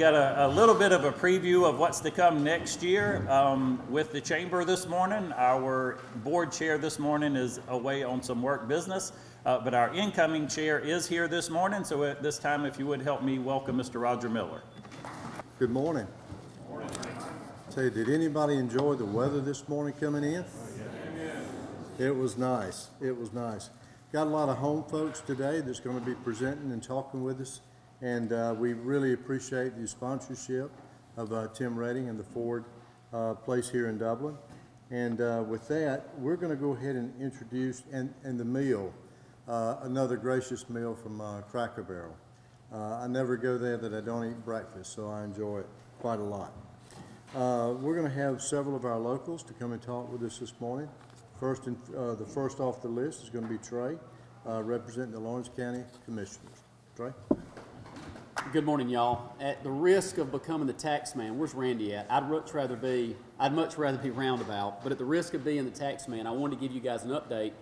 got a little bit of a preview of what's to come next year with the chamber this morning. Our board chair this morning is away on some work business, but our incoming chair is here this morning. So at this time, if you would help me welcome Mr. Roger Miller. Good morning. Say, did anybody enjoy the weather this morning coming in? It was nice. It was nice. Got a lot of home folks today that's going to be presenting and talking with us, and we really appreciate the sponsorship of Tim Redding and the Ford place here in Dublin. And with that, we're going to go ahead and introduce and the meal, another gracious meal from Cracker Barrel. I never go there that I don't eat breakfast, so I enjoy it quite a lot. We're going to have several of our locals to come and talk with us this morning. The first off the list is going to be Trey, representing the Lawrence County Commissioners. Trey? Good morning, y'all. At the risk of becoming the tax man, where's Randy at? I'd much rather be roundabout, but at the risk of being the tax man, I wanted to give you guys an update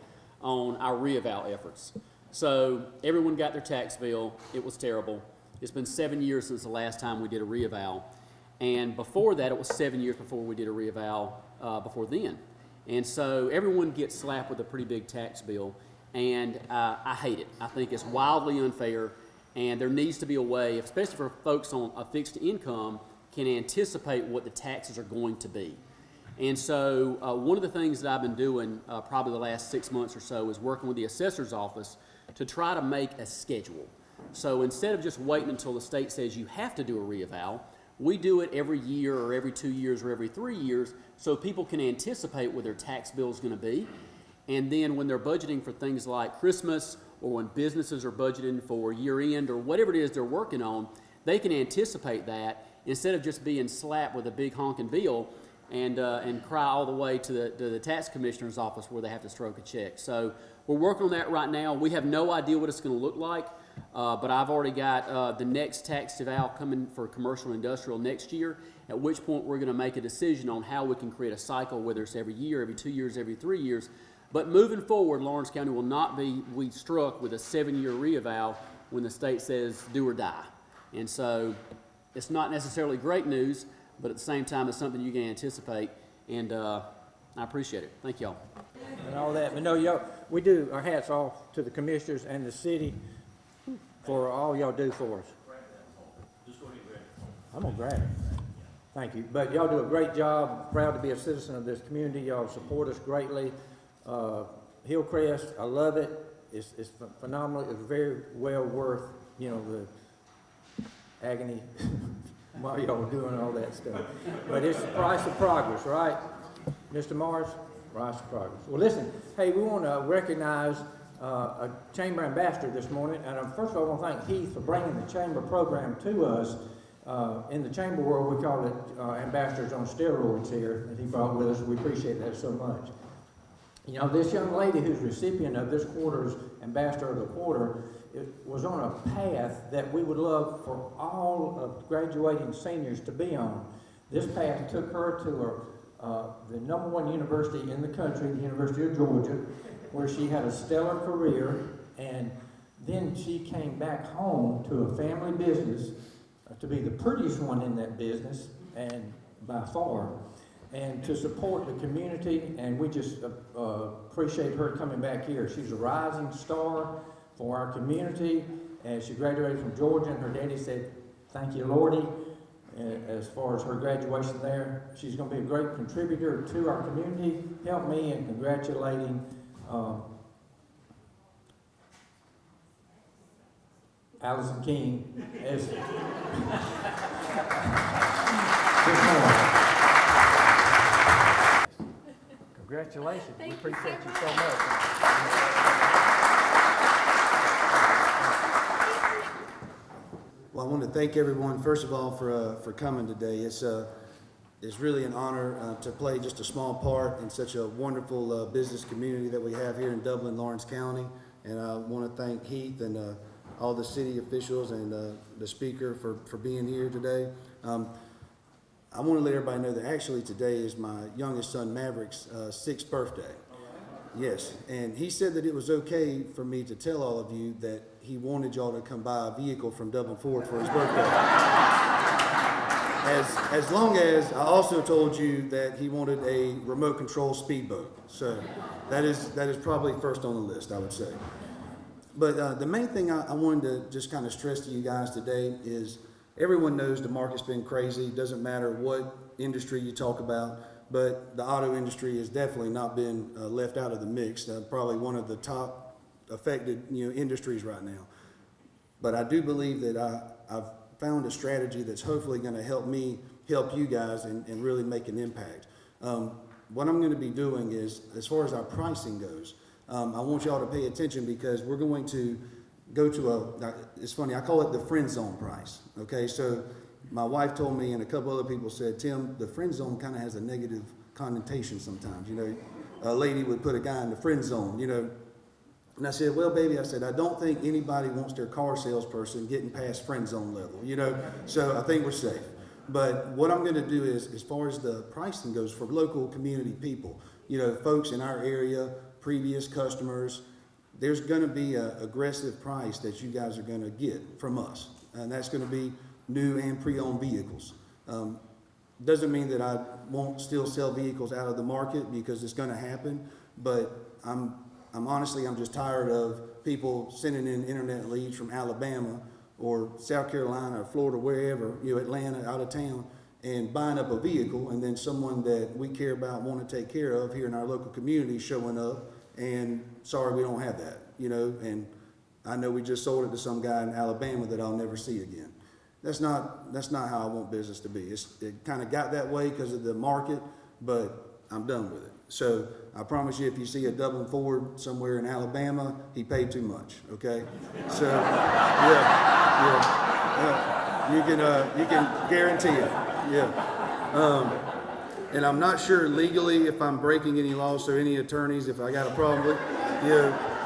on our reeval efforts. So everyone got their tax bill. It was terrible. It's been 7 years since the last time we did a reeval. And before that, it was 7 years before we did a reeval before then. And so everyone gets slapped with a pretty big tax bill, and I hate it. I think it's wildly unfair, and there needs to be a way, especially for folks on a fixed income, can anticipate what the taxes are going to be. And so one of the things that I've been doing probably the last 6 months or so is working with the assessor's office to try to make a schedule. So instead of just waiting until the state says you have to do a reeval, we do it every year or every 2 years or every 3 years so people can anticipate what their tax bill is going to be. And then when they're budgeting for things like Christmas or when businesses are budgeting for year end or whatever it is they're working on, they can anticipate that instead of just being slapped with a big honking bill and cry all the way to the tax commissioner's office where they have to stroke a check. So we're working on that right now. We have no idea what it's going to look like. But I've already got the next tax eval coming for commercial and industrial next year, at which point we're going to make a decision on how we can create a cycle, whether it's every year, every 2 years, every 3 years. But moving forward, Lawrence County will not be struck with a 7-year reeval when the state says do or die. And so it's not necessarily great news, but at the same time, it's something you can anticipate, and I appreciate it. Thank y'all. And all that. But no, y'all, we do our hats off to the commissioners and the city for all y'all do for us. I'm gonna grab it. Thank you. But y'all do a great job. Proud to be a citizen of this community. Y'all support us greatly. Hillcrest, I love it. It's phenomenal. It's very well worth, the agony while y'all are doing all that stuff. But it's the price of progress, right? Mr. Morris, price of progress. Well, listen, hey, we want to recognize a chamber ambassador this morning, and first of all, I want to thank Heath for bringing the chamber program to us. In the chamber world, we call it ambassadors on steroids here that he brought with us. We appreciate that so much. This young lady who's recipient of this quarter's Ambassador of the Quarter was on a path that we would love for all of graduating seniors to be on. This path took her to the #1 university in the country, the University of Georgia, where she had a stellar career, and then she came back home to a family business to be the prettiest one in that business, and by far, and to support the community, and we just appreciate her coming back here. She's a rising star for our community, and she graduated from Georgia, and her daddy said, thank you, Lordy, as far as her graduation there. She's going to be a great contributor to our community. Help me in congratulating Allison King as this morning. Congratulations. We appreciate you so much. Well, I want to thank everyone, first of all, for coming today. It's really an honor to play just a small part in such a wonderful business community that we have here in Dublin, Lawrence County. And I want to thank Heath and all the city officials and the speaker for being here today. I want to let everybody know that actually today is my youngest son Maverick's 6th birthday. Yes, and he said that it was okay for me to tell all of you that he wanted y'all to come buy a vehicle from Dublin Ford for his birthday. as long as I also told you that he wanted a remote control speedboat. So that is probably first on the list, I would say. But the main thing I wanted to just kind of stress to you guys today is everyone knows the market's been crazy. It doesn't matter what industry you talk about, but the auto industry has definitely not been left out of the mix. Probably one of the top affected industries right now. But I do believe that I've found a strategy that's hopefully going to help me help you guys and really make an impact. What I'm going to be doing is, as far as our pricing goes, I want y'all to pay attention because we're going to go to it's funny, I call it the friend zone price. Okay, so my wife told me and a couple other people said, Tim, the friend zone kind of has a negative connotation sometimes. A lady would put a guy in the friend zone, And I said, well, baby, I said, I don't think anybody wants their car salesperson getting past friend zone level, so I think we're safe. But what I'm going to do is, as far as the pricing goes for local community people, folks in our area, previous customers, there's going to be an aggressive price that you guys are going to get from us. And that's going to be new and pre-owned vehicles. Doesn't mean that I won't still sell vehicles out of the market because it's going to happen, but I'm just tired of people sending in internet leads from Alabama or South Carolina or Florida, wherever, Atlanta, out of town, and buying up a vehicle, and then someone that we care about, want to take care of here in our local community showing up, and sorry, we don't have that, and I know we just sold it to some guy in Alabama that I'll never see again. That's not how I want business to be. It kind of got that way because of the market, but I'm done with it. So I promise you, if you see a Dublin Ford somewhere in Alabama, he paid too much. Okay, so you can guarantee it. And I'm not sure legally if I'm breaking any laws, so any attorneys, if I got a problem with,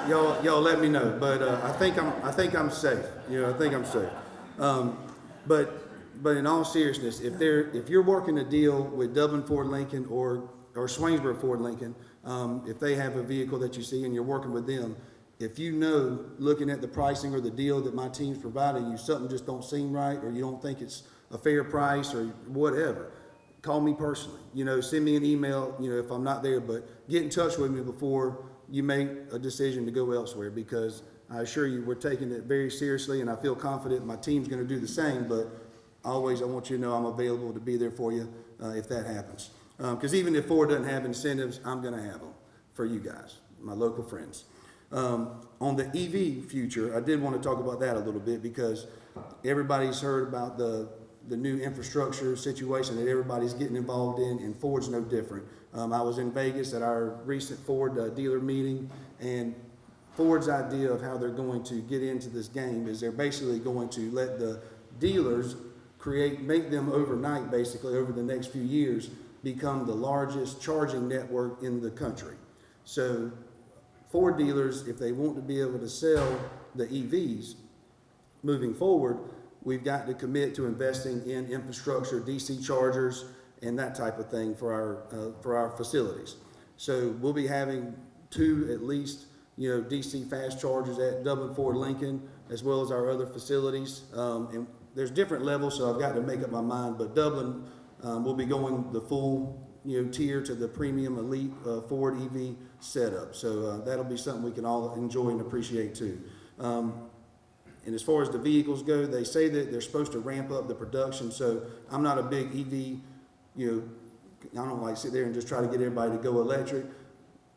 y'all let me know. But I think I'm safe. I think I'm safe. But in all seriousness, if you're working a deal with Dublin Ford Lincoln or Swainsboro Ford Lincoln, if they have a vehicle that you see and you're working with them, if looking at the pricing or the deal that my team's providing you, something just don't seem right, or you don't think it's a fair price or whatever, call me personally. Send me an email, if I'm not there, but get in touch with me before you make a decision to go elsewhere, because I assure you we're taking it very seriously, and I feel confident my team's going to do the same, but always I want you to know I'm available to be there for you if that happens. Because even if Ford doesn't have incentives, I'm going to have them for you guys, my local friends. On the EV future, I did want to talk about that a little bit because everybody's heard about the new infrastructure situation that everybody's getting involved in, and Ford's no different. I was in Vegas at our recent Ford dealer meeting, and Ford's idea of how they're going to get into this game is they're basically going to let the dealers make them overnight, basically over the next few years, become the largest charging network in the country. So Ford dealers, if they want to be able to sell the EVs moving forward, we've got to commit to investing in infrastructure, DC chargers, and that type of thing for our facilities. So we'll be having 2 at least, DC fast chargers at Dublin Ford Lincoln, as well as our other facilities. And there's different levels, so I've got to make up my mind. But Dublin will be going the full, tier to the premium elite Ford EV setup. So that'll be something we can all enjoy and appreciate too. And as far as the vehicles go, they say that they're supposed to ramp up the production. So I'm not a big EV, I don't like to sit there and just try to get everybody to go electric.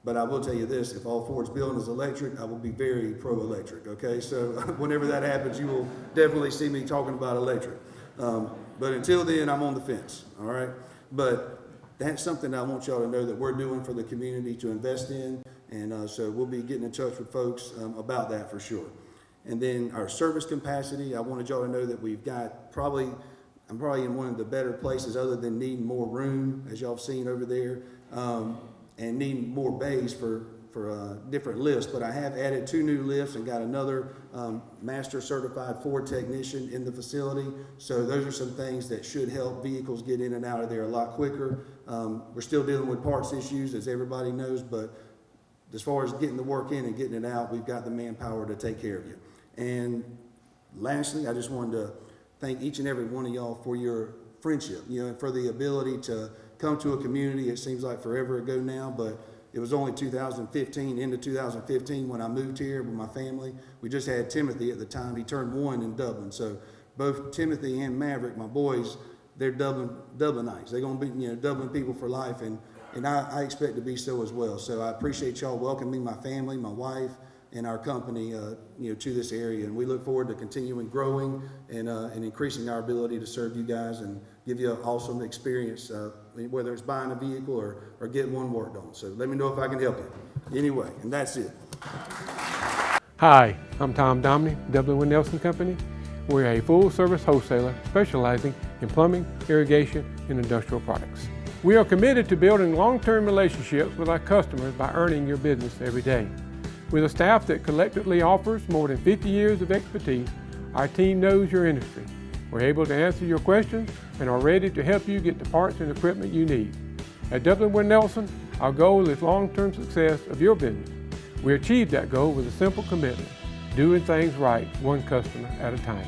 But I will tell you this, if all Ford's building is electric, I will be very pro-electric, okay? So whenever that happens, you will definitely see me talking about electric. But until then, I'm on the fence, all right? But that's something I want y'all to know that we're doing for the community to invest in. And so we'll be getting in touch with folks about that for sure. And then our service capacity, I wanted y'all to know that we've got I'm probably in one of the better places other than needing more room, as y'all have seen over there, and needing more bays for different lifts. But I have added 2 new lifts and got another master certified Ford technician in the facility. So those are some things that should help vehicles get in and out of there a lot quicker. We're still dealing with parts issues, as everybody knows, but as far as getting the work in and getting it out, we've got the manpower to take care of you. And lastly, I just wanted to thank each and every one of y'all for your friendship, and for the ability to come to a community. It seems like forever ago now, but it was only 2015, into 2015, when I moved here with my family. We just had Timothy at the time. He turned 1 in Dublin. So both Timothy and Maverick, my boys, they're Dublinites. They're going to be, Dublin people for life, and I expect to be so as well. So I appreciate y'all welcoming my family, my wife, and our company, to this area. And we look forward to continuing growing and increasing our ability to serve you guys and give you an awesome experience, whether it's buying a vehicle or getting one worked on. So let me know if I can help you. Anyway, and that's it. Hi, I'm Tom Domney, Dublin Nelson Company. We're a full-service wholesaler specializing in plumbing, irrigation, and industrial products. We are committed to building long-term relationships with our customers by earning your business every day. With a staff that collectively offers more than 50 years of expertise, our team knows your industry. We're able to answer your questions and are ready to help you get the parts and equipment you need. At Dublin Nelson, our goal is long-term success of your business. We achieve that goal with a simple commitment, doing things right, one customer at a time.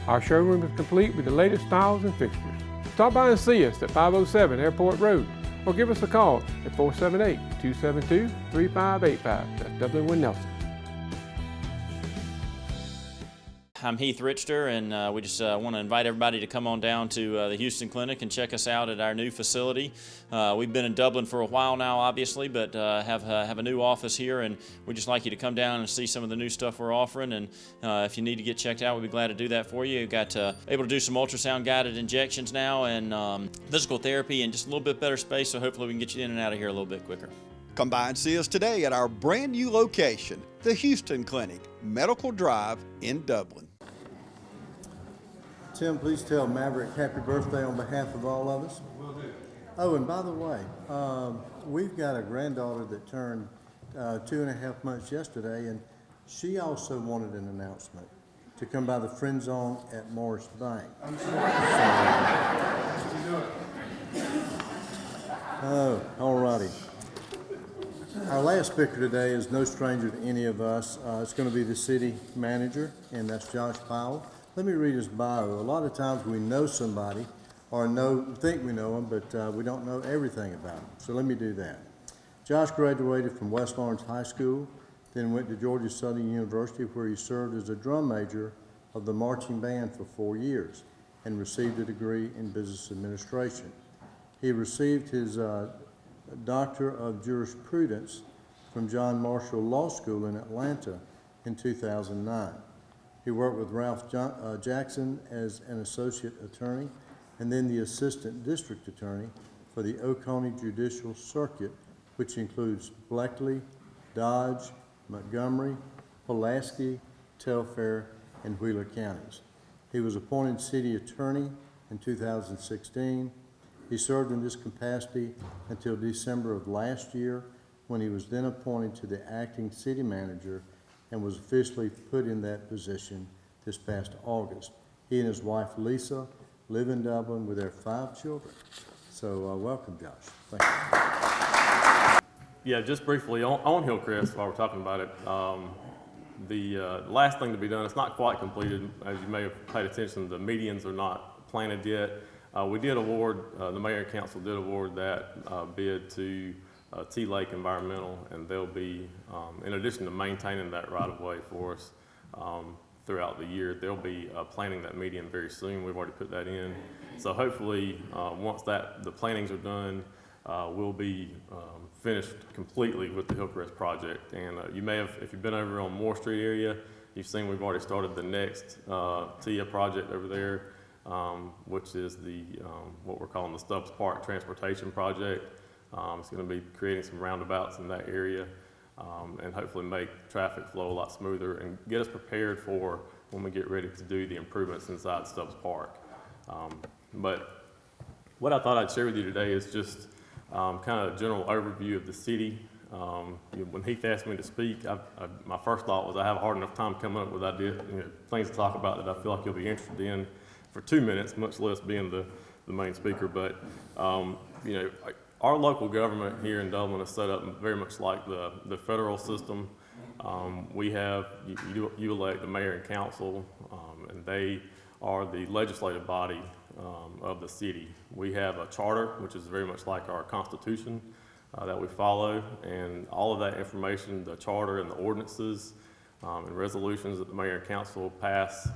Our showroom is complete with the latest styles and fixtures. Stop by and see us at 507 Airport Road, or give us a call at 478-272-3585. That's Dublin Nelson. I'm Heath Richter, and we just want to invite everybody to come on down to the Houston Clinic and check us out at our new facility. We've been in Dublin for a while now, obviously, but have a new office here, and we'd just like you to come down and see some of the new stuff we're offering. And if you need to get checked out, we'd be glad to do that for you. We've got able to do some ultrasound guided injections now, and physical therapy, and just a little bit better space. So hopefully we can get you in and out of here a little bit quicker. Come by and see us today at our brand new location, the Houston Clinic, Medical Drive in Dublin. Tim, please tell Maverick happy birthday on behalf of all of us. Will do. Oh, and by the way, we've got a granddaughter that turned 2.5 months yesterday, and she also wanted an announcement to come by the Friend Zone at Morris Bank. I'm sure. Oh, all righty. Our last speaker today is no stranger to any of us. It's going to be the city manager, and that's Josh Powell. Let me read his bio. A lot of times we know somebody or think we know them, but we don't know everything about them. So let me do that. Josh graduated from West Lawrence High School, then went to Georgia Southern University, where he served as a drum major of the marching band for 4 years and received a degree in business administration. He received his Doctor of Jurisprudence from John Marshall Law School in Atlanta in 2009. He worked with Ralph Jackson as an associate attorney and then the assistant district attorney for the Oconee Judicial Circuit, which includes Bleckley, Dodge, Montgomery, Pulaski, Telfair, and Wheeler counties. He was appointed city attorney in 2016. He served in this capacity until December of last year, when he was then appointed to the acting city manager and was officially put in that position this past August. He and his wife, Lisa, live in Dublin with their 5 children. So welcome, Josh. Thank you. Yeah, just briefly on Hillcrest, while we're talking about it, the last thing to be done, it's not quite completed. As you may have paid attention, the medians are not planted yet. We did award, the mayor and council did award that bid to T-Lake Environmental, and they'll be, in addition to maintaining that right-of-way for us throughout the year, they'll be planting that median very soon. We've already put that in. So hopefully, once the plantings are done, we'll be finished completely with the Hillcrest project. And you may have, if you've been over on Moore Street area, you've seen we've already started the next TIA project over there, which is the what we're calling the Stubbs Park Transportation Project. It's going to be creating some roundabouts in that area and hopefully make traffic flow a lot smoother and get us prepared for when we get ready to do the improvements inside Stubbs Park. But what I thought I'd share with you today is just kind of a general overview of the city. When Heath asked me to speak, my first thought was I have a hard enough time coming up with ideas, things to talk about that I feel like you'll be interested in for 2 minutes, much less being the main speaker. But our local government here in Dublin is set up very much like the federal system. We have, you elect the mayor and council, and they are the legislative body of the city. We have a charter, which is very much like our constitution that we follow, and all of that information, the charter and the ordinances and resolutions that the mayor and council pass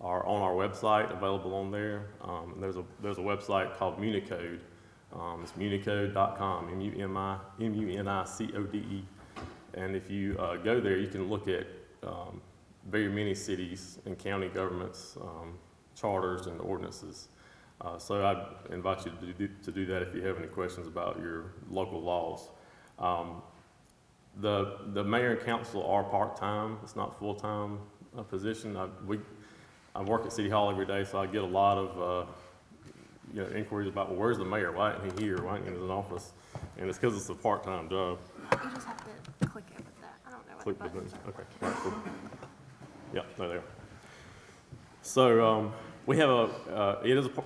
are on our website, available on there. And there's a website called Municode. It's municode.com, MUNICODE. And if you go there, you can look at very many cities and county governments, charters and ordinances. So I'd invite you to do that if you have any questions about your local laws. The mayor and council are part-time. It's not full-time position. I work at City Hall every day, so I get a lot of inquiries about, well, where's the mayor? Why isn't he here? Why isn't he in his office? And it's because it's a part-time job. You just have to click it with that. I don't know what Click the the buttons button. are. Okay. All right, cool. Yeah, they're there. So we have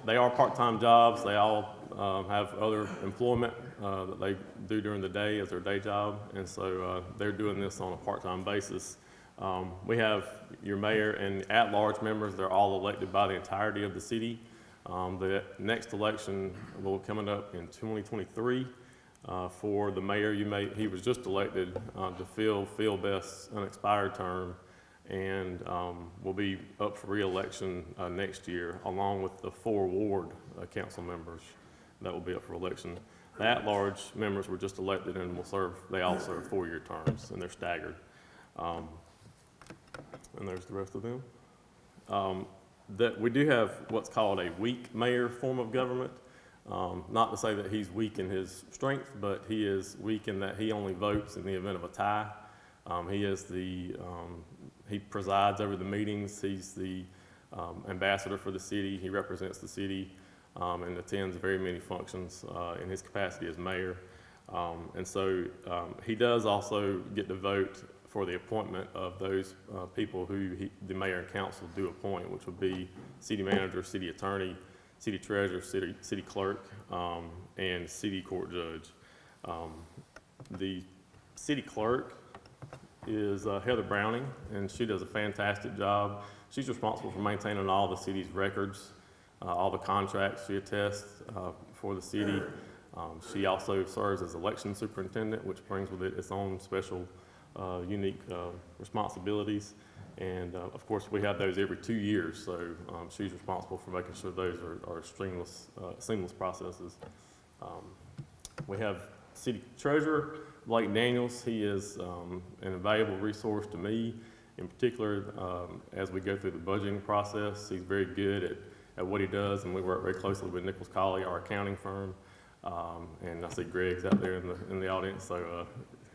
they are part-time jobs. They all have other employment that they do during the day as their day job, and so they're doing this on a part-time basis. We have your mayor and at-large members. They're all elected by the entirety of the city. The next election will be coming up in 2023 for the mayor. He was just elected to fill Phil Best's unexpired term, and will be up for re-election next year, along with the 4 ward council members that will be up for election. The at-large members were just elected and they all serve 4-year terms, and they're staggered. And there's the rest of them. That we do have what's called a weak mayor form of government. Not to say that he's weak in his strength, but he is weak in that he only votes in the event of a tie. He presides over the meetings. He's the ambassador for the city. He represents the city and attends very many functions in his capacity as mayor. And so he does also get to vote for the appointment of those people who the mayor and council do appoint, which would be city manager, city attorney, city treasurer, city clerk, and city court judge. The city clerk is Heather Browning, and she does a fantastic job. She's responsible for maintaining all the city's records, all the contracts she attests for the city. She also serves as election superintendent, which brings with it its own special unique responsibilities. And of course, we have those every 2 years, so she's responsible for making sure those are seamless processes. We have city treasurer, Blake Daniels. He is an invaluable resource to me, in particular, as we go through the budgeting process. He's very good at what he does, and we work very closely with Nichols Colley, our accounting firm. And I see Greg's out there in the audience, so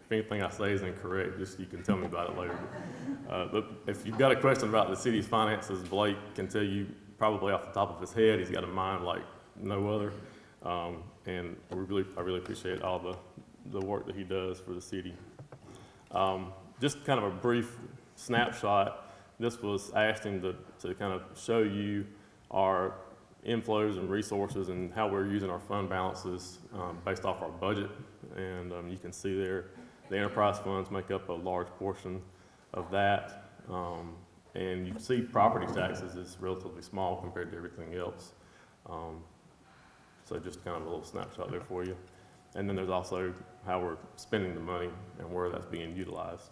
if anything I say is incorrect, just you can tell me about it later. But if you've got a question about the city's finances, Blake can tell you probably off the top of his head. He's got a mind like no other. And I really appreciate all the work that he does for the city. Just kind of a brief snapshot. This was asking to kind of show you our inflows and resources and how we're using our fund balances based off our budget. And you can see there the enterprise funds make up a large portion of that. And you see property taxes is relatively small compared to everything else. So just kind of a little snapshot there for you. And then there's also how we're spending the money and where that's being utilized.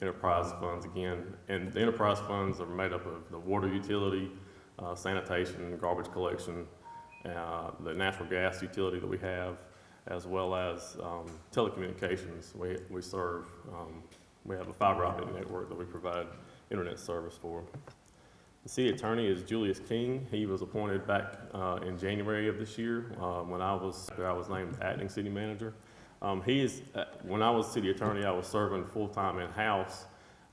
Enterprise funds again, and the enterprise funds are made up of the water utility, sanitation, garbage collection, the natural gas utility that we have, as well as telecommunications. We serve, we have a fiber optic network that we provide internet service for. The city attorney is Julius King. He was appointed back in January of this year when I was named acting city manager. When I was city attorney, I was serving full-time in-house,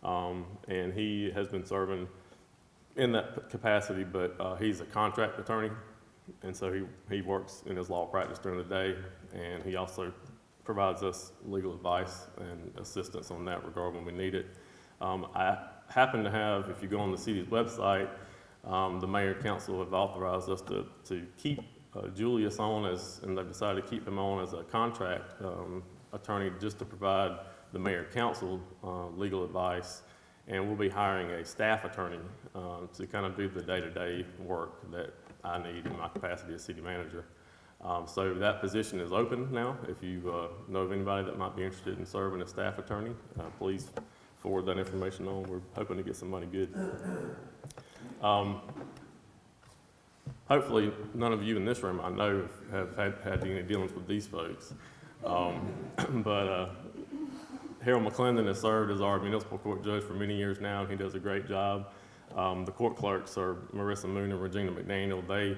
and he has been serving in that capacity, but he's a contract attorney, and so he works in his law practice during the day, and he also provides us legal advice and assistance on that regard when we need it. I happen to have, if you go on the city's website, the mayor and council have authorized us to keep Julius on and they've decided to keep him on as a contract attorney just to provide the mayor and council legal advice and we'll be hiring a staff attorney to kind of do the day-to-day work that I need in my capacity as city manager. So that position is open now. If you know of anybody that might be interested in serving as staff attorney, please forward that information on. We're hoping to get some money good. Hopefully, none of you in this room I know have had any dealings with these folks. But Harold McClendon has served as our municipal court judge for many years now, and he does a great job. The court clerks are Marissa Moon and Regina McDaniel. They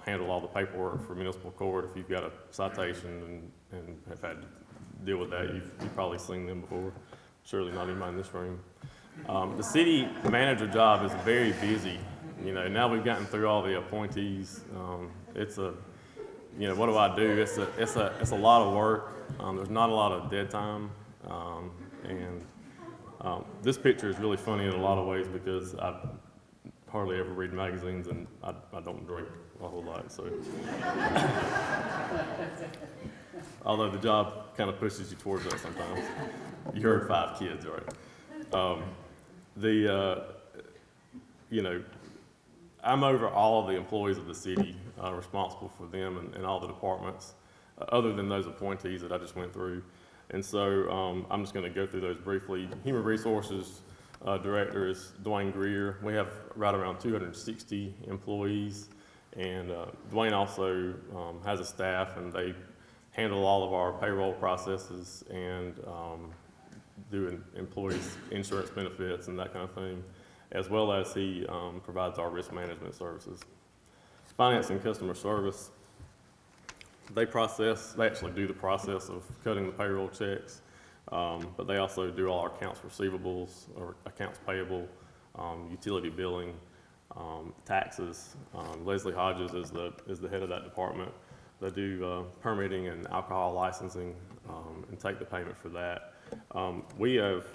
handle all the paperwork for municipal court. If you've got a citation and have had to deal with that, you've probably seen them before. Surely not anybody in this room. The city manager job is very busy. You know, now we've gotten through all the appointees. It's a, you know, what do I do? It's a lot of work. There's not a lot of dead time. This picture is really funny in a lot of ways because I hardly ever read magazines and I don't drink a whole lot. So, although the job kind of pushes you towards that sometimes. You heard 5 kids, right? You know, I'm over all of the employees of the city, responsible for them and all the departments, other than those appointees that I just went through. And so I'm just going to go through those briefly. Human Resources Director is Dwayne Greer. We have right around 260 employees, and Dwayne also has a staff, and they handle all of our payroll processes and do employees' insurance benefits and that kind of thing, as well as he provides our risk management services. Finance and Customer Service, they actually do the process of cutting the payroll checks, but they also do all our accounts receivables or accounts payable, utility billing, taxes. Leslie Hodges is the head of that department. They do permitting and alcohol licensing and take the payment for that. We have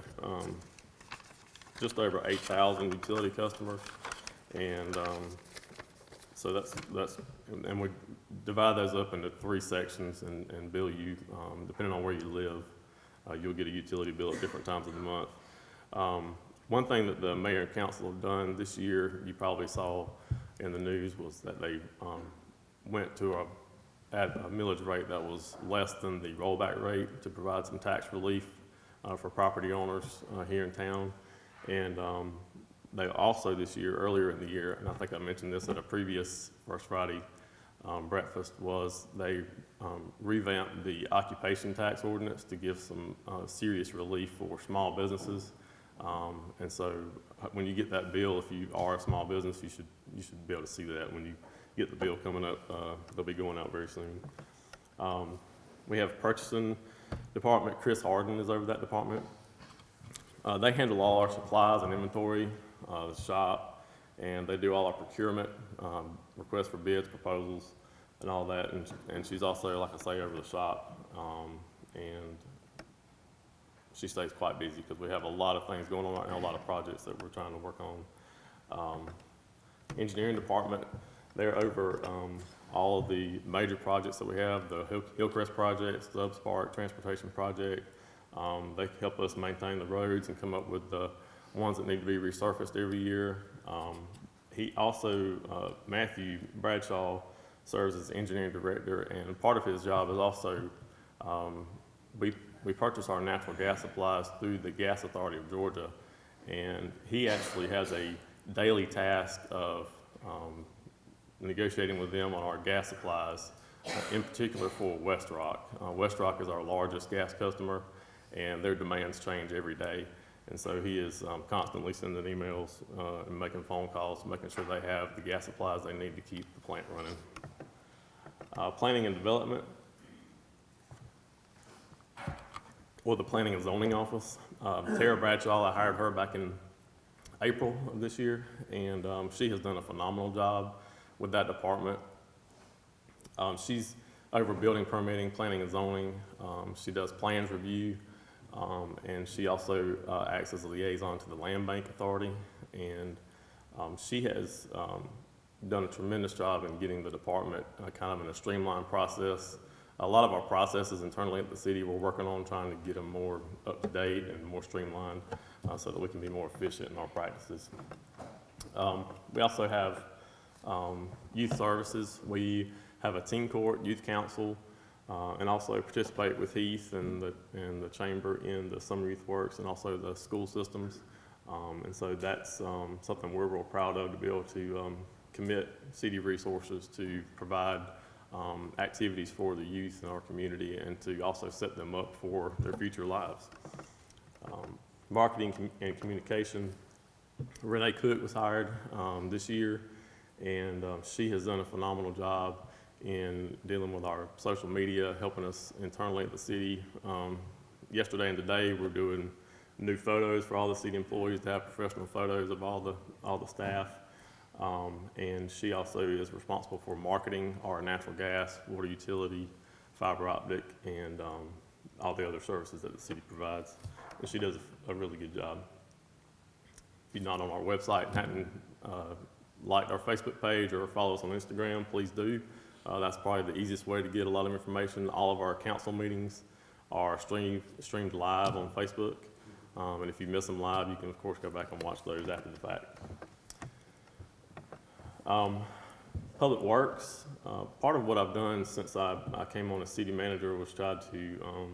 just over 8,000 utility customers, and so that's and we divide those up into 3 sections and bill you, depending on where you live, you'll get a utility bill at different times of the month. One thing that the mayor and council have done this year, you probably saw in the news, was that they went to a millage rate that was less than the rollback rate to provide some tax relief for property owners here in town. And they also this year, earlier in the year, and I think I mentioned this at a previous First Friday breakfast, was they revamped the occupation tax ordinance to give some serious relief for small businesses. And so when you get that bill, if you are a small business, you should be able to see that when you get the bill coming up. They'll be going out very soon. We have purchasing department. Chris Harden is over that department. They handle all our supplies and inventory, the shop, and they do all our procurement, requests for bids, proposals, and all that. And she's also, like I say, over the shop, and she stays quite busy because we have a lot of things going on right now, a lot of projects that we're trying to work on. Engineering department, they're over all of the major projects that we have, the Hillcrest project, Subspark transportation project. They help us maintain the roads and come up with the ones that need to be resurfaced every year. He also, Matthew Bradshaw, serves as engineering director, and part of his job is also, we purchase our natural gas supplies through the Gas Authority of Georgia, and he actually has a daily task of negotiating with them on our gas supplies, in particular for West Rock. West Rock is our largest gas customer, and their demands change every day. And so he is constantly sending emails and making phone calls, making sure they have the gas supplies they need to keep the plant running. Planning and development, or the Planning and Zoning Office. Tara Bradshaw, I hired her back in April of this year, and she has done a phenomenal job with that department. She's over building permitting, planning and zoning. She does plans review, and she also acts as a liaison to the Land Bank Authority. And she has done a tremendous job in getting the department kind of in a streamlined process. A lot of our processes internally at the city, we're working on trying to get them more up to date and more streamlined. so that we can be more efficient in our practices. We also have youth services. We have a teen court, youth council, and also participate with Heath and the chamber in the summer youth works and also the school systems. And so that's something we're real proud of, to be able to commit city resources to provide activities for the youth in our community and to also set them up for their future lives. Marketing and communication. Renee Cook was hired this year, and she has done a phenomenal job in dealing with our social media, helping us internally at the city. Yesterday and today, we're doing new photos for all the city employees to have professional photos of all the staff. And she also is responsible for marketing our natural gas, water utility, fiber optic, and all the other services that the city provides. And she does a really good job. If you're not on our website and hadn't liked our Facebook page or follow us on Instagram, please do. That's probably the easiest way to get a lot of information. All of our council meetings are streamed live on Facebook. And if you miss them live, you can of course go back and watch those after the fact. Public Works, part of what I've done since I came on as city manager was try to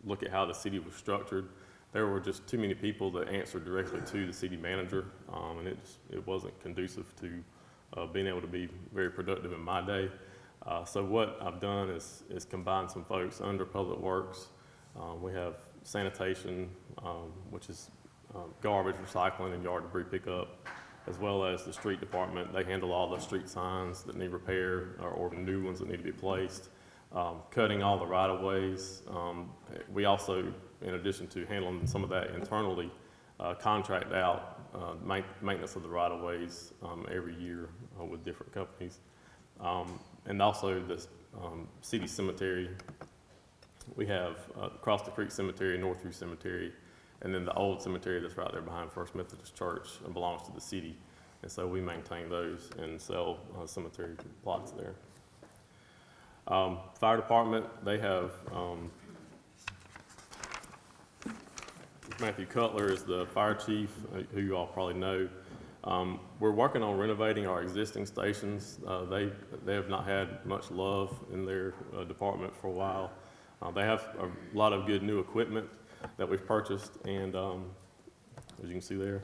look at how the city was structured. There were just too many people that answered directly to the city manager, and it wasn't conducive to being able to be very productive in my day. So what I've done is combine some folks under Public Works. We have sanitation, which is garbage, recycling, and yard debris pickup, as well as the street department. They handle all the street signs that need repair or new ones that need to be placed, cutting all the right-of-ways. We also, in addition to handling some of that internally, contract out maintenance of the right-of-ways every year with different companies. And also the city cemetery. We have across the creek cemetery, Northview Cemetery, and then the old cemetery that's right there behind First Methodist Church and belongs to the city. And so we maintain those and sell cemetery plots there. Fire department, they have Matthew Cutler is the fire chief, who you all probably know. We're working on renovating our existing stations. They have not had much love in their department for a while. They have a lot of good new equipment that we've purchased, and as you can see there.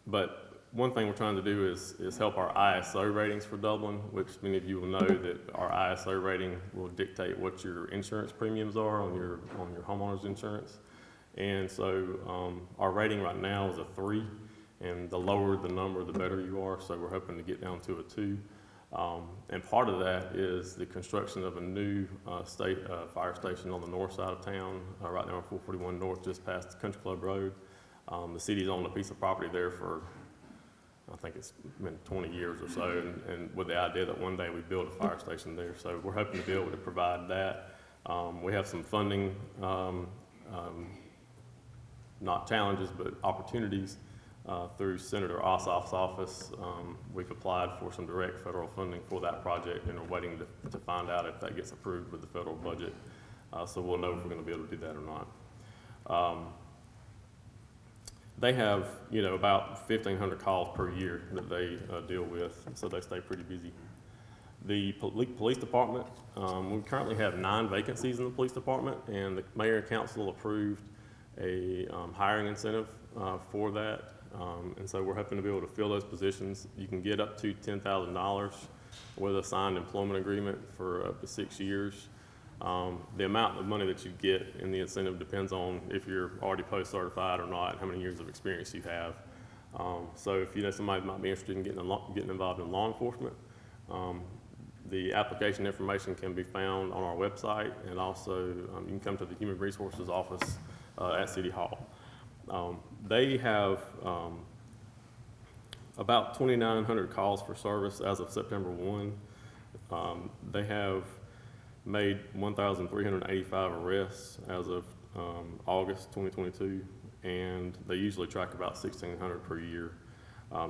But one thing we're trying to do is help our ISO ratings for Dublin, which many of you will know that our ISO rating will dictate what your insurance premiums are on your homeowner's insurance. And so our rating right now is a 3, and the lower the number, the better you are. So we're hoping to get down to a 2. And part of that is the construction of a new fire station on the north side of town, right now on 441 North, just past Country Club Road. The city's owned a piece of property there for, I think it's been 20 years or so, and with the idea that one day we build a fire station there. So we're hoping to be able to provide that. We have some funding, not challenges, but opportunities through Senator Ossoff's office. We've applied for some direct federal funding for that project, and we're waiting to find out if that gets approved with the federal budget. So we'll know if we're going to be able to do that or not. They have, about 1,500 calls per year that they deal with, so they stay pretty busy. The police department, we currently have 9 vacancies in the police department, and the mayor and council approved a hiring incentive for that. And so we're hoping to be able to fill those positions. You can get up to $10,000 with a signed employment agreement for up to 6 years. The amount of money that you get in the incentive depends on if you're already post-certified or not, and how many years of experience you have. So if you know somebody might be interested in getting involved in law enforcement, the application information can be found on our website, and also you can come to the Human Resources office at City Hall. They have about 2,900 calls for service as of September 1. They have made 1,385 arrests as of August 2022, and they usually track about 1,600 per year.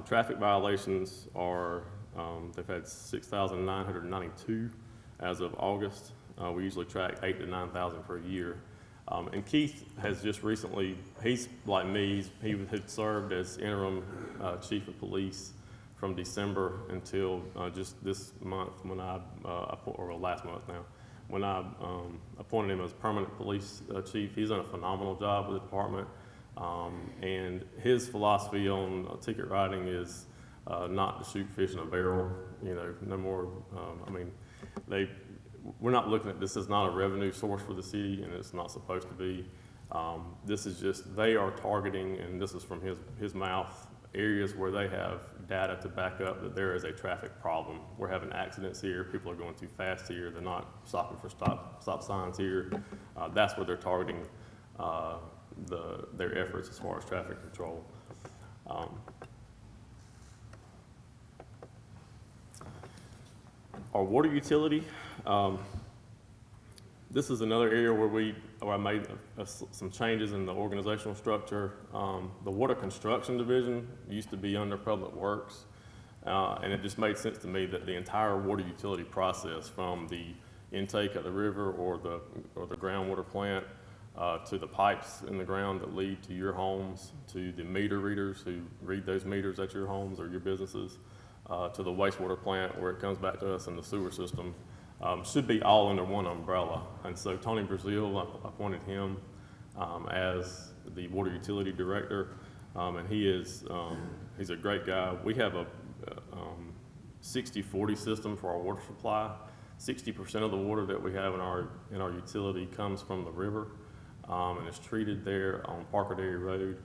Traffic violations are, they've had 6,992 as of August. We usually track 8,000 to 9,000 per year. And Keith has just recently, he's like me, he had served as interim chief of police from December until just this month when or last month now, when I appointed him as permanent police chief. He's done a phenomenal job with the department. And his philosophy on ticket writing is not to shoot fish in a barrel, no more, we're not looking at this as not a revenue source for the city, and it's not supposed to be. This is just, they are targeting, and this is from his mouth, areas where they have data to back up that there is a traffic problem. We're having accidents here, people are going too fast here, they're not stopping for stop signs here. That's where they're targeting their efforts as far as traffic control. Our water utility, this is another area where I made some changes in the organizational structure. The water construction division used to be under Public Works, and it just made sense to me that the entire water utility process, from the intake of the river or the groundwater plant to the pipes in the ground that lead to your homes, to the meter readers who read those meters at your homes or your businesses, to the wastewater plant where it comes back to us in the sewer system, should be all under one umbrella. And so Tony Brazil, I appointed him as the water utility director, and he's a great guy. We have a 60-40 system for our water supply. 60% of the water that we have in our utility comes from the river, and is treated there on Parker Dairy Road.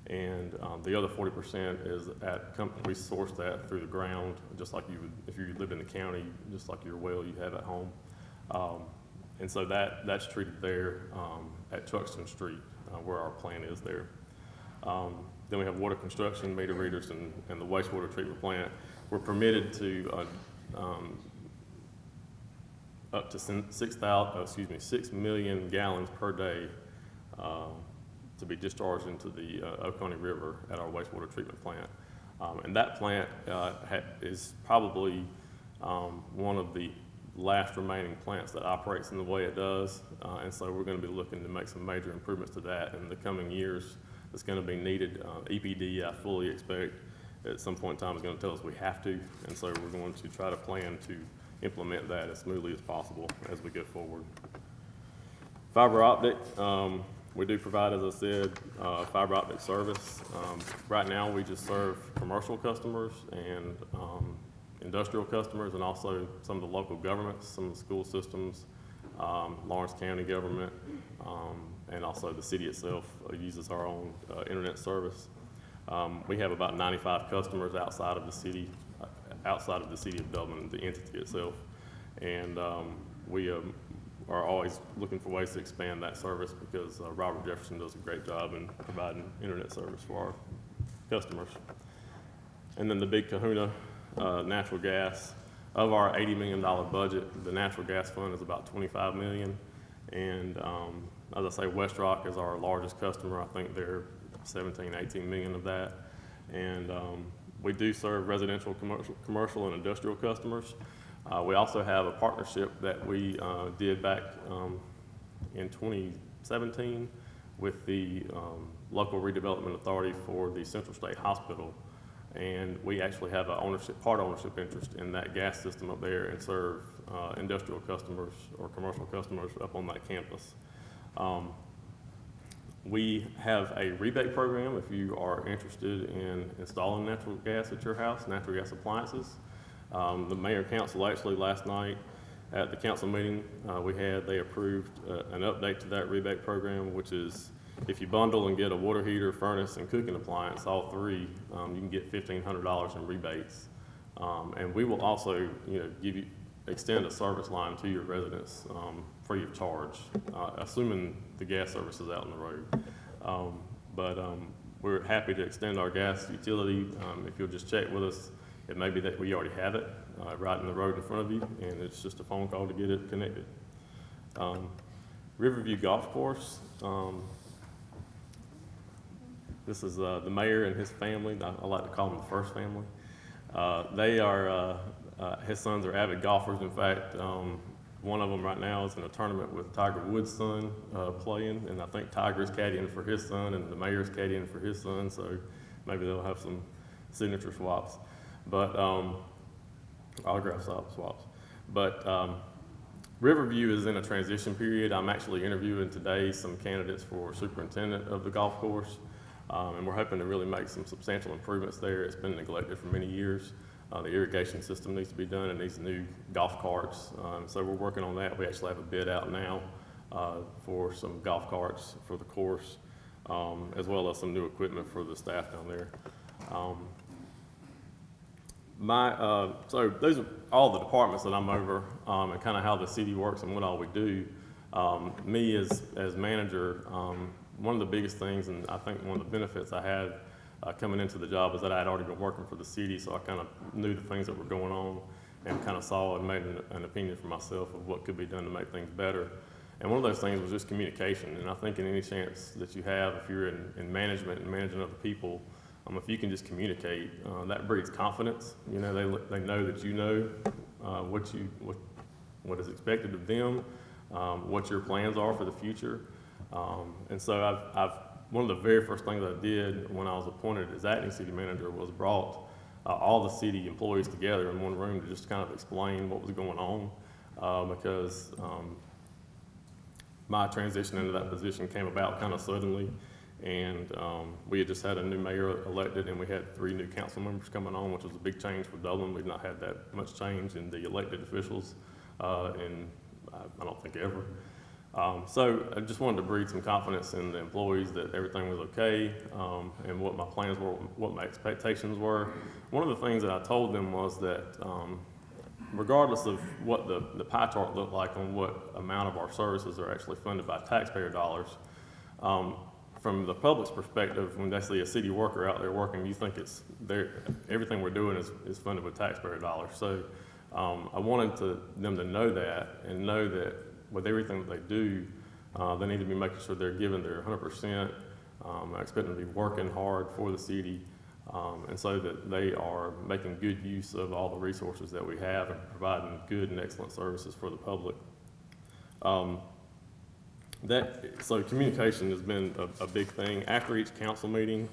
And the other 40% is we source that through the ground, just like you would if you live in the county, just like your well you have at home. And so that's treated there at Truxton Street, where our plant is there. Then we have water construction, meter readers, and the wastewater treatment plant. We're permitted to up to 6 million gallons per day to be discharged into the Oconee River at our wastewater treatment plant. And that plant is probably one of the last remaining plants that operates in the way it does. And so we're going to be looking to make some major improvements to that in the coming years. It's going to be needed. EPD, I fully expect, at some point in time is going to tell us we have to. And so we're going to try to plan to implement that as smoothly as possible as we go forward. Fiber optic. We do provide, as I said, fiber optic service. Right now, we just serve commercial customers and industrial customers, and also some of the local governments, some of the school systems, Lawrence County government, and also the city itself uses our own internet service. We have about 95 customers outside of the city of Dublin, the entity itself, and we are always looking for ways to expand that service because Robert Jefferson does a great job in providing internet service for our customers. And then the big kahuna, natural gas. Of our $80 million budget, the natural gas fund is about $25 million. And as I say, West Rock is our largest customer. I think they're 17, 18 million of that. And we do serve residential, commercial, and industrial customers. We also have a partnership that we did back in 2017 with the local redevelopment authority for the Central State Hospital. And we actually have a part ownership interest in that gas system up there and serve industrial customers or commercial customers up on that campus. We have a rebate program if you are interested in installing natural gas at your house, natural gas appliances. The mayor council actually last night at the council meeting they approved an update to that rebate program, which is if you bundle and get a water heater, furnace, and cooking appliance, all three, you can get $1,500 in rebates. And we will also, extend a service line to your residents free of charge, assuming the gas service is out on the road. But we're happy to extend our gas utility. If you'll just check with us, it may be that we already have it right in the road in front of you, and it's just a phone call to get it connected. Riverview Golf Course. This is the mayor and his family. I like to call them the first family. They are, his sons are avid golfers. In fact, one of them right now is in a tournament with Tiger Woods' son playing, and I think Tiger's caddying for his son, and the mayor's caddying for his son, so maybe they'll have some signature swaps, but autograph swaps. But Riverview is in a transition period. I'm actually interviewing today some candidates for superintendent of the golf course, and we're hoping to really make some substantial improvements there. It's been neglected for many years. The irrigation system needs to be done and needs new golf carts. So we're working on that. We actually have a bid out now for some golf carts for the course, as well as some new equipment for the staff down there. So those are all the departments that I'm over, and kind of how the city works and what all we do. Me as manager, one of the biggest things, and I think one of the benefits I had coming into the job is that I had already been working for the city, so I kind of knew the things that were going on and kind of saw and made an opinion for myself of what could be done to make things better. And one of those things was just communication. And I think in any chance that you have, if you're in management and managing other people, if you can just communicate, that breeds confidence. You know, they know that you know what is expected of them, what your plans are for the future. And so one of the very first things I did when I was appointed as acting city manager was brought all the city employees together in one room to just kind of explain what was going on, because my transition into that position came about kind of suddenly, and we had just had a new mayor elected, and we had 3 new council members coming on, which was a big change for Dublin. We've not had that much change in the elected officials in, I don't think, ever. So I just wanted to breed some confidence in the employees that everything was okay, and what my plans were, what my expectations were. One of the things that I told them was that regardless of what the pie chart looked like on what amount of our services are actually funded by taxpayer dollars, from the public's perspective, when they see a city worker out there working, you think everything we're doing is funded with taxpayer dollars. So I wanted them to know that, and know that with everything that they do, they need to be making sure they're giving their 100%. I expect them to be working hard for the city, and so that they are making good use of all the resources that we have and providing good and excellent services for the public. So communication has been a big thing. After each council meeting,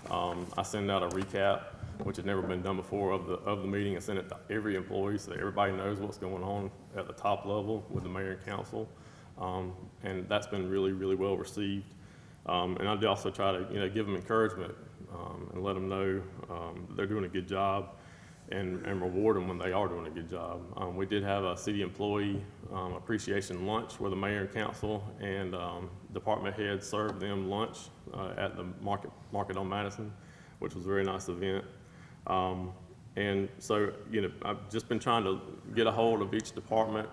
I send out a recap, which had never been done before, of the meeting, and send it to every employee so that everybody knows what's going on at the top level with the mayor and council. And that's been really, really well received. And I do also try to, give them encouragement and let them know that they're doing a good job, and reward them when they are doing a good job. We did have a city employee appreciation lunch where the mayor and council and department heads served them lunch at the market on Madison, which was a very nice event. And so, I've just been trying to get a hold of each department,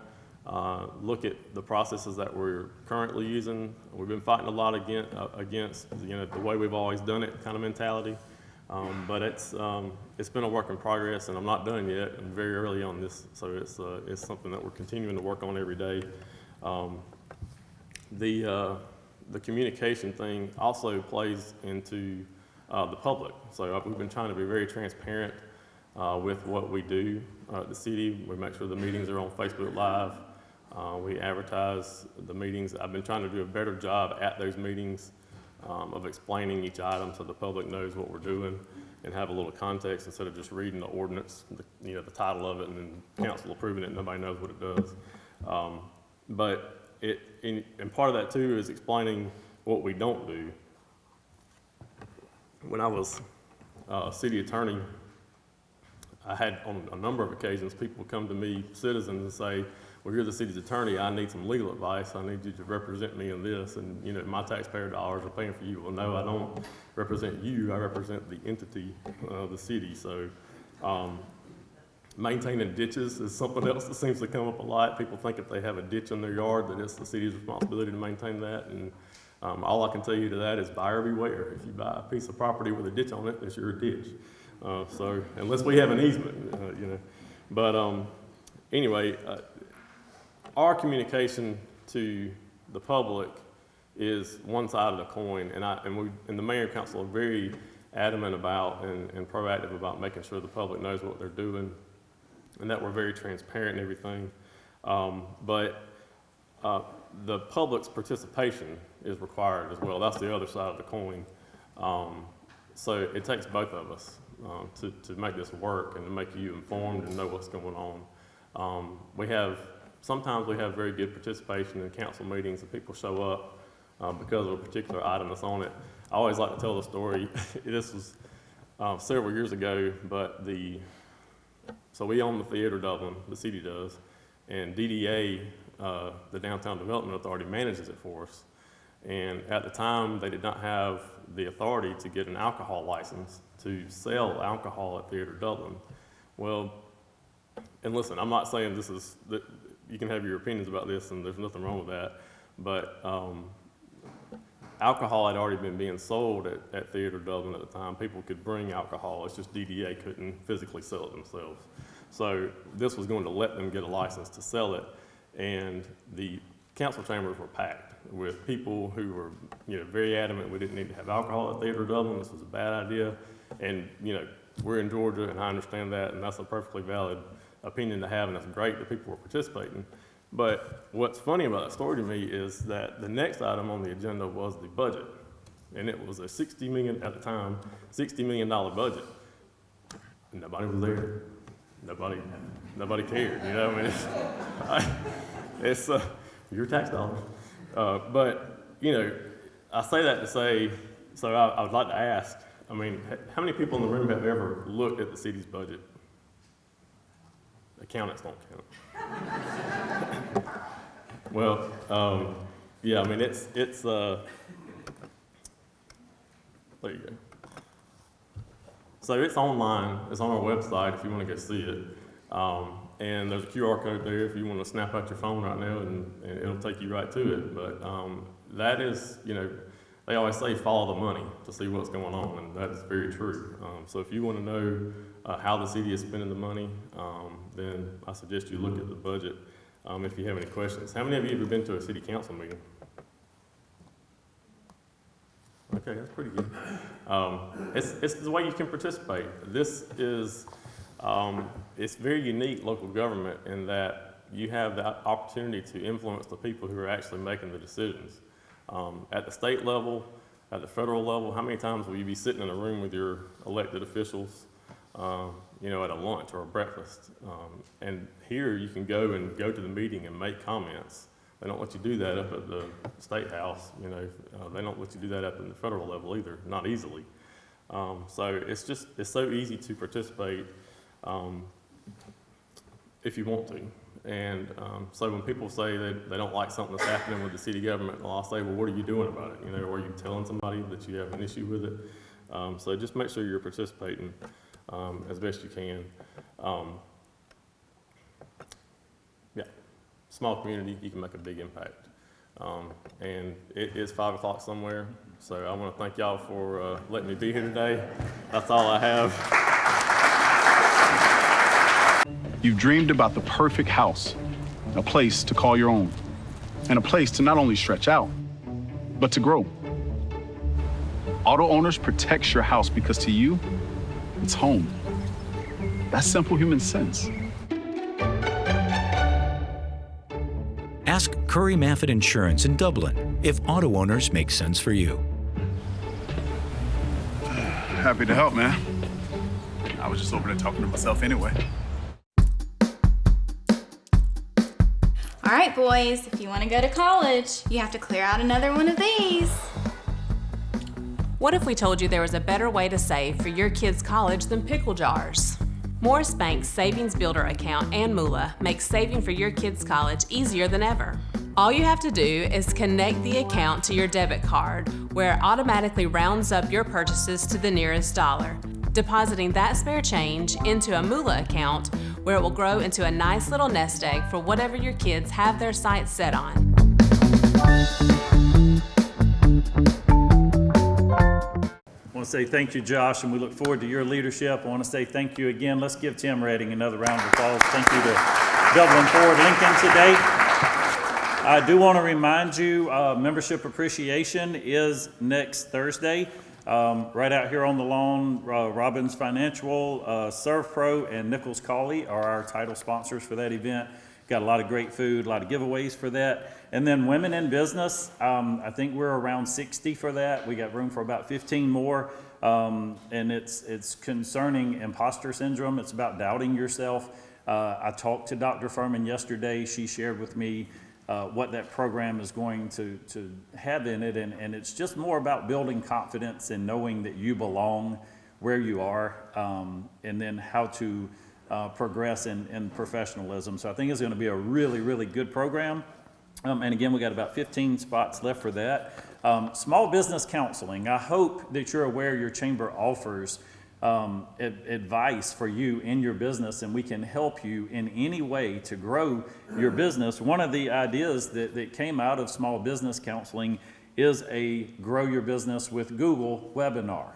look at the processes that we're currently using. We've been fighting a lot against the way we've always done it kind of mentality. But it's been a work in progress, and I'm not done yet. I'm very early on this, so it's something that we're continuing to work on every day. The communication thing also plays into the public. So we've been trying to be very transparent with what we do at the city. We make sure the meetings are on Facebook Live. We advertise the meetings. I've been trying to do a better job at those meetings of explaining each item so the public knows what we're doing and have a little context instead of just reading the ordinance, the title of it, and then council approving it and nobody knows what it does. And part of that too is explaining what we don't do. When I was city attorney, I had on a number of occasions people come to me, citizens, and say, well, you're the city's attorney, I need some legal advice, I need you to represent me in this, and my taxpayer dollars are paying for you. Well, no, I don't represent you, I represent the entity of the city. So maintaining ditches is something else that seems to come up a lot. People think if they have a ditch in their yard that it's the city's responsibility to maintain that, and all I can tell you to that is buyer beware. If you buy a piece of property with a ditch on it, it's your ditch. So unless we have an easement, But anyway, our communication to the public is one side of the coin, and the mayor and council are very adamant about and proactive about making sure the public knows what they're doing, and that we're very transparent in everything. But the public's participation is required as well. That's the other side of the coin. So it takes both of us to make this work and to make you informed and know what's going on. Sometimes we have very good participation in council meetings and people show up because of a particular item that's on it. I always like to tell the story. This was several years ago, but so we own the Theater Dublin, the city does, and DDA, the Downtown Development Authority, manages it for us. And at the time, they did not have the authority to get an alcohol license to sell alcohol at Theater Dublin. Well, and listen, I'm not saying that you can have your opinions about this and there's nothing wrong with that, but alcohol had already been being sold at Theater Dublin at the time. People could bring alcohol, it's just DDA couldn't physically sell it themselves. So this was going to let them get a license to sell it, and the council chambers were packed with people who were, very adamant we didn't need to have alcohol at Theater Dublin. This was a bad idea, and we're in Georgia, and I understand that, and that's a perfectly valid opinion to have, and that's great that people were participating. But what's funny about that story to me is that the next item on the agenda was the budget, and it was a $60 million budget. Nobody was there. Nobody cared. It's your tax dollars. But I say that to say, so I would like to ask, how many people in the room have ever looked at the city's budget? Accountants don't count. Well, yeah, it's there you go. So it's online, it's on our website if you want to go see it. And there's a QR code there if you want to snap out your phone right now, and it'll take you right to it. But that is, they always say follow the money to see what's going on, and that is very true. So if you want to know how the city is spending the money, then I suggest you look at the budget if you have any questions. How many of you have ever been to a city council meeting? Okay, that's pretty good. It's the way you can participate. This is, it's very unique local government in that you have the opportunity to influence the people who are actually making the decisions. At the state level, at the federal level, how many times will you be sitting in a room with your elected officials, at a lunch or a breakfast? And here you can go to the meeting and make comments. They don't let you do that up at the State House, they don't let you do that up in the federal level either, not easily. So it's so easy to participate if you want to. And so when people say that they don't like something that's happening with the city government, I'll say, well, what are you doing about it? Or are you telling somebody that you have an issue with it? So just make sure you're participating as best you can. Yeah, small community, you can make a big impact. And it is 5 o'clock somewhere, so I want to thank y'all for letting me be here today. That's all I have. You've dreamed about the perfect house, a place to call your own, and a place to not only stretch out, but to grow. Auto Owners protects your house because to you, it's home. That's simple human sense. Ask Curry Maffett Insurance in Dublin if Auto Owners makes sense for you. Happy to help, man. I was just over there talking to myself anyway. All right, boys, if you want to go to college, you have to clear out another one of these. What if we told you there was a better way to save for your kids' college than pickle jars? Morris Bank's Savings Builder account and moolah makes saving for your kids' college easier than ever. All you have to do is connect the account to your debit card, where it automatically rounds up your purchases to the nearest dollar, depositing that spare change into a moolah account where it will grow into a nice little nest egg for whatever your kids have their sights set on. I want to say thank you, Josh, and we look forward to your leadership. I want to say thank you again. Let's give Tim Redding another round of applause. Thank you to Dublin Ford Lincoln today. I do want to remind you, membership appreciation is next Thursday. Right out here on the lawn, Robbins Financial, ServPro, and Nichols Cawley are our title sponsors for that event. Got a lot of great food, a lot of giveaways for that. And then women in business, I think we're around 60 for that. We got room for about 15 more. And it's concerning imposter syndrome. It's about doubting yourself. I talked to Dr. Furman yesterday. She shared with me what that program is going to have in it. And it's just more about building confidence and knowing that you belong where you are, and then how to progress in professionalism. So I think it's going to be a really, really good program. And again, we got about 15 spots left for that. Small business counseling. I hope that you're aware your chamber offers advice for you in your business, and we can help you in any way to grow your business. One of the ideas that came out of small business counseling is a Grow Your Business with Google webinar.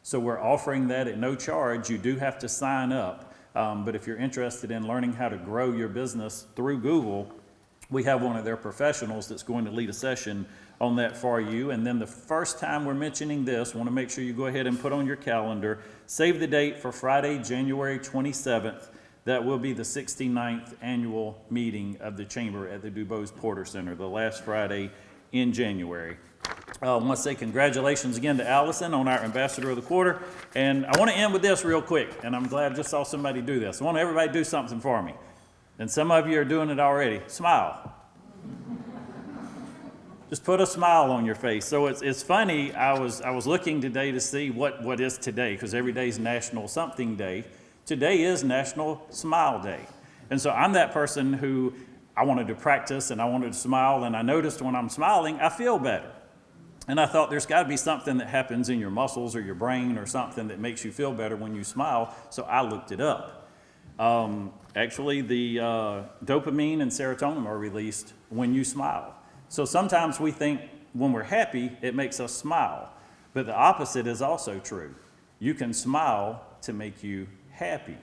So we're offering that at no charge. You do have to sign up. But if you're interested in learning how to grow your business through Google, we have one of their professionals that's going to lead a session on that for you. And then the first time we're mentioning this, I want to make sure you go ahead and put on your calendar, save the date for Friday, January 27th. That will be the 69th annual meeting of the Chamber at the DuBose Porter Center, the last Friday in January. I want to say congratulations again to Allison on our Ambassador of the Quarter. And I want to end with this real quick, and I'm glad I just saw somebody do this. I want everybody to do something for me. And some of you are doing it already. Smile. Just put a smile on your face. So it's funny, I was looking today to see what is today, because every day is National Something Day. Today is National Smile Day. And so I'm that person who I wanted to practice and I wanted to smile, and I noticed when I'm smiling, I feel better. And I thought there's got to be something that happens in your muscles or your brain or something that makes you feel better when you smile, so I looked it up. Actually, the dopamine and serotonin are released when you smile. So sometimes we think when we're happy, it makes us smile. But the opposite is also true. You can smile to make you happy.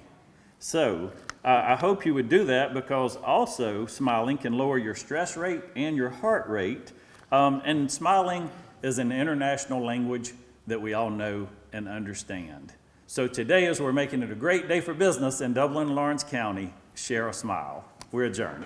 So I hope you would do that, because also smiling can lower your stress rate and your heart rate. And smiling is an international language that we all know and understand. So today, as we're making it a great day for business in Dublin and Lawrence County, share a smile. We're adjourned.